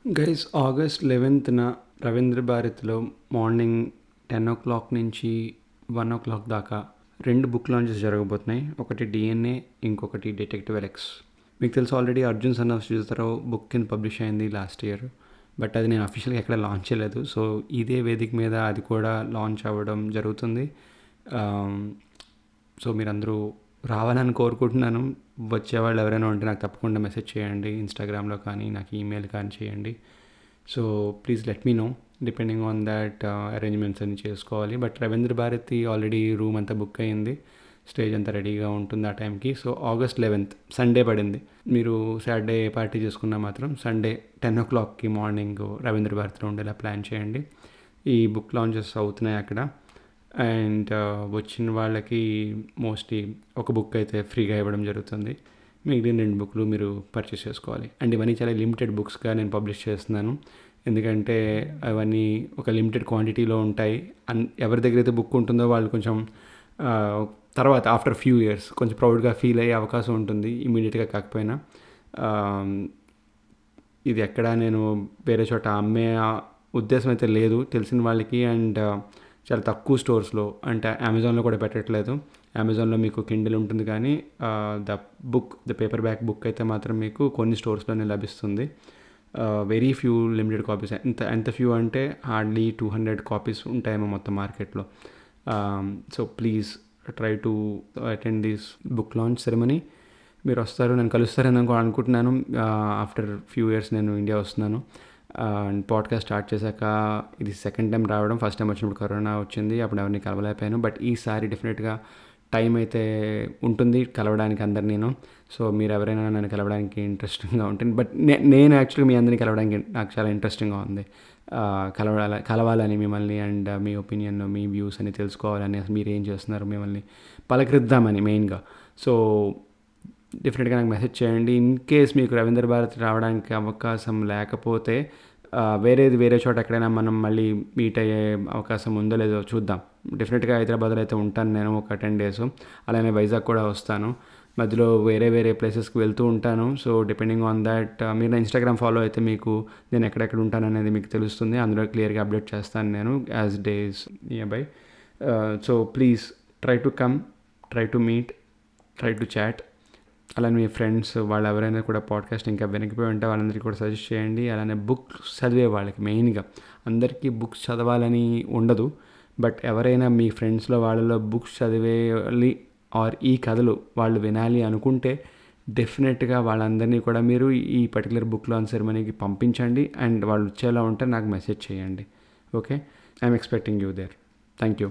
Guys August 11న Ravindra భారతిలో morning 10 o'clock నుంచి 1 o'clock దాకా 2 బుక్ లాంచెస్ జరగబోతున్నాయి. ఒకటి డిఎన్ఏ, ఇంకొకటి డిటెక్టివ్ ఎలెక్స్. మీకు తెలుసు already Arjun son of Sujit Rao book కింద పబ్లిష్ అయింది లాస్ట్ ఇయర్. బట్ అది నేను అఫీషియల్గా ఎక్కడ లాంచ్ చేయలేదు. సో ఇదే వేదిక మీద అది కూడా లాంచ్ అవ్వడం జరుగుతుంది. సో మీరందరూ రావాలని కోరుకుంటున్నాను. వచ్చేవాళ్ళు ఎవరైనా ఉంటే నాకు తప్పకుండా మెసేజ్ చేయండి, ఇన్స్టాగ్రామ్లో కానీ నాకు ఈమెయిల్ కానీ చేయండి. So please let me know. Depending on that arrangements అన్ని చేసుకోవాలి. But Ravindra Bharathi already room అంతా బుక్ అయ్యింది, స్టేజ్ అంతా రెడీగా ఉంటుంది ఆ టైంకి. సో ఆగస్ట్ 11th సండే పడింది. మీరు సాటర్డే పార్టీ చేసుకున్నా మాత్రం సండే 10 o'clockకి మార్నింగ్ రవీంద్ర భారతిలో ఉండేలా ప్లాన్ చేయండి. ఈ బుక్ లాంచెస్ అవుతున్నాయి అక్కడ. అండ్ వచ్చిన వాళ్ళకి మోస్ట్లీ ఒక బుక్ అయితే ఫ్రీగా ఇవ్వడం జరుగుతుంది. మిగిలిన 2 బుక్లు మీరు పర్చేస్ చేసుకోవాలి. అండ్ ఇవన్నీ చాలా లిమిటెడ్ బుక్స్గా నేను పబ్లిష్ చేస్తున్నాను, ఎందుకంటే అవన్నీ ఒక లిమిటెడ్ క్వాంటిటీలో ఉంటాయి. ఎవరి దగ్గర అయితే బుక్ ఉంటుందో వాళ్ళు కొంచెం తర్వాత ఆఫ్టర్ ఫ్యూ ఇయర్స్ కొంచెం ప్రౌడ్గా ఫీల్ అయ్యే అవకాశం ఉంటుంది, ఇమీడియట్గా కాకపోయినా. ఇది ఎక్కడ నేను వేరే చోట అమ్మే ఉద్దేశం అయితే లేదు తెలిసిన వాళ్ళకి. అండ్ చాలా తక్కువ స్టోర్స్లో, అంటే అమెజాన్లో కూడా పెట్టట్లేదు. అమెజాన్లో మీకు కిండిల్ ఉంటుంది, కానీ ద పేపర్ బ్యాక్ బుక్ అయితే మాత్రం మీకు కొన్ని స్టోర్స్లోనే లభిస్తుంది. Very few limited copies. ఎంత ఫ్యూ అంటే హార్డ్లీ 200 కాపీస్ ఉంటాయేమో మొత్తం మార్కెట్లో. So please try to attend this book launch ceremony. మీరు వస్తారు, నేను కలుస్తారని అనుకుంటున్నాను. ఆఫ్టర్ ఫ్యూ ఇయర్స్ నేను ఇండియా వస్తున్నాను. అండ్ పాడ్కాస్ట్ స్టార్ట్ చేశాక ఇది సెకండ్ టైం రావడం. ఫస్ట్ టైం వచ్చినప్పుడు కరోనా వచ్చింది, అప్పుడు ఎవరిని కలవలేకపోయాను. బట్ ఈసారి డెఫినెట్గా టైం అయితే ఉంటుంది కలవడానికి అందరు నేను. సో మీరు ఎవరైనా నన్ను కలవడానికి ఇంట్రెస్టింగ్గా ఉంటుంది. బట్ నేను యాక్చువల్గా మీ అందరినీ కలవడానికి నాకు చాలా ఇంట్రెస్టింగ్గా ఉంది. కలవాలని మిమ్మల్ని, and me opinion, me views అని తెలుసుకోవాలని, అసలు మీరు ఏం చేస్తున్నారు మిమ్మల్ని పలకరిద్దామని మెయిన్గా. సో డెఫినెట్గా నాకు మెసేజ్ చేయండి. ఇన్ కేస్ మీకు రవీంద్ర భారతి రావడానికి అవకాశం లేకపోతే వేరే చోట ఎక్కడైనా మనం మళ్ళీ మీట్ అయ్యే అవకాశం ఉందో లేదో చూద్దాం. డెఫినెట్గా హైదరాబాద్లో అయితే ఉంటాను నేను ఒక 10 days. అలానే వైజాగ్ కూడా వస్తాను. మధ్యలో వేరే ప్లేసెస్కి వెళ్తూ ఉంటాను. సో డిపెండింగ్ ఆన్ దాట్ మీరు నా ఇన్స్టాగ్రామ్ ఫాలో అయితే మీకు నేను ఎక్కడెక్కడ ఉంటాను అనేది మీకు తెలుస్తుంది. అందులో క్లియర్గా అప్డేట్ చేస్తాను నేను as days near by. So please try to come, try to meet, try to chat. అలానే మీ ఫ్రెండ్స్ వాళ్ళు ఎవరైనా కూడా పాడ్కాస్ట్ ఇంకా వెనక్కిపోయి ఉంటే వాళ్ళందరికీ కూడా సజెస్ట్ చేయండి. అలానే బుక్స్ చదివే వాళ్ళకి మెయిన్గా, అందరికీ బుక్స్ చదవాలని ఉండదు, బట్ ఎవరైనా మీ ఫ్రెండ్స్లో వాళ్ళలో బుక్స్ చదివేయాలి ఆర్ ఈ కథలు వాళ్ళు వినాలి అనుకుంటే డెఫినెట్గా వాళ్ళందరినీ కూడా మీరు ఈ పర్టికులర్ బుక్ లాంచ్ సెరమనీకి పంపించండి. అండ్ వాళ్ళు వచ్చేలా ఉంటే నాకు మెసేజ్ చేయండి. Okay, I'm expecting you there. Thank you.